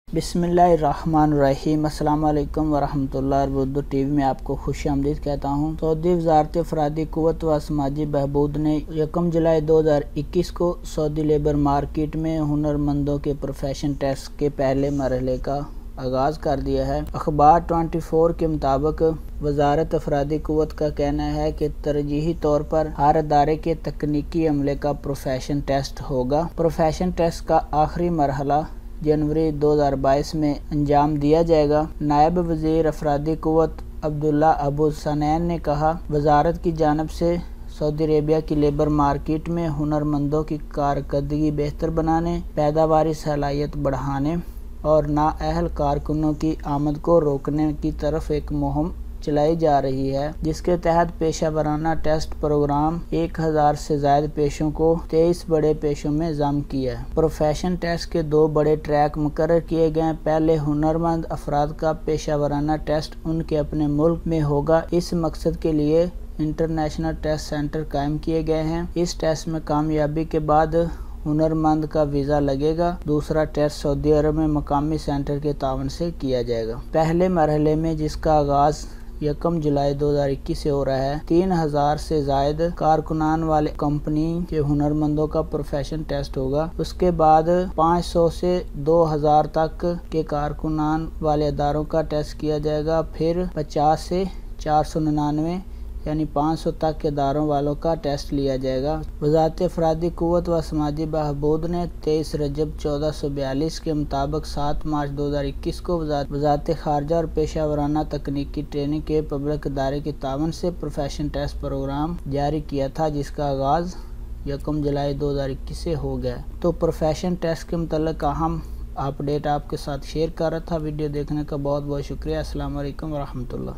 बिस्मिल्लाहिर्रहमानिर्रहीम। अस्सलाम वालेकुम वरहमतुल्लाहि उर्दू टीवी में आपको खुश आमदीद कहता हूँ। सऊदी वज़ारत अफरादी क़ुव्वत व समाजी बहबूद ने 1 जुलाई 2021 को सऊदी लेबर मार्केट में हुनरमंदों के प्रोफेशन टेस्ट के पहले मरहले का आगाज़ कर दिया है। अखबार 24 के मुताबिक वज़ारत अफरादी क़ुव्वत का कहना है कि तरजीही तौर पर हर अदारे के तकनीकी अमले का प्रोफेशन टेस्ट होगा। प्रोफेशन टेस्ट का आखिरी मरहला जनवरी 2022 में अंजाम दिया जाएगा। नायब वज़ीर अफरादी क़ुव्वत अब्दुल्ला अबू सनैन ने कहा, वज़ारत की जानिब से सऊदी अरेबिया की लेबर मार्केट में हुनरमंदों की कारकर्दगी बेहतर बनाने, पैदावारी सलाहियत बढ़ाने और नाअहल कारकुनों की आमद को रोकने की तरफ एक मुहिम चलाई जा रही है, जिसके तहत पेशा वराना टेस्ट प्रोग्राम 1000 से ज़ायद पेशों को 23 बड़े पेशों में ज़म किया है। प्रोफेशन टेस्ट के 2 बड़े ट्रैक मुकर्रर किए गए। पहले हुनरमंद अफराद का पेशा वराना टेस्ट उनके अपने मुल्क में होगा। इस मकसद के लिए इंटरनेशनल टेस्ट सेंटर कायम किए गए हैं। इस टेस्ट में कामयाबी के बाद हुनरमंद का वीज़ा लगेगा। दूसरा टेस्ट सऊदी अरब में मकामी सेंटर के तावन से किया जाएगा। पहले मरहले में, जिसका आगाज़ 1 जुलाई 2021 से हो रहा है, 3000 से ज़ायद कारकुनान वाले कंपनी के हुनरमंदों का प्रोफेशन टेस्ट होगा। उसके बाद 500 से 2000 तक के कारकुनान वाले अदारों का टेस्ट किया जाएगा। फिर 50 से 499 यानी 500 तक के अदारों वालों का टेस्ट लिया जाएगा। वज़ारत अफरादी क़ुव्वत व समाजी बहबूद ने 23 रजब 1442 के मुताबिक 7 मार्च 2021 को वज़ारत ख़ारजा और पेशा वराना तकनीकी ट्रेनिंग के पब्लिक इदारे के तावन से प्रोफेशन टेस्ट प्रोग्राम जारी किया था, जिसका आगाज़ 1 जुलाई 2021 से हो गया। तो प्रोफेशन टेस्ट के मुतल्लिक़ अहम अपडेट आपके साथ शेयर कर रहा था। वीडियो देखने का बहुत बहुत शुक्रिया। अस्सलाम वालेकुम वरहमतुल्लाह।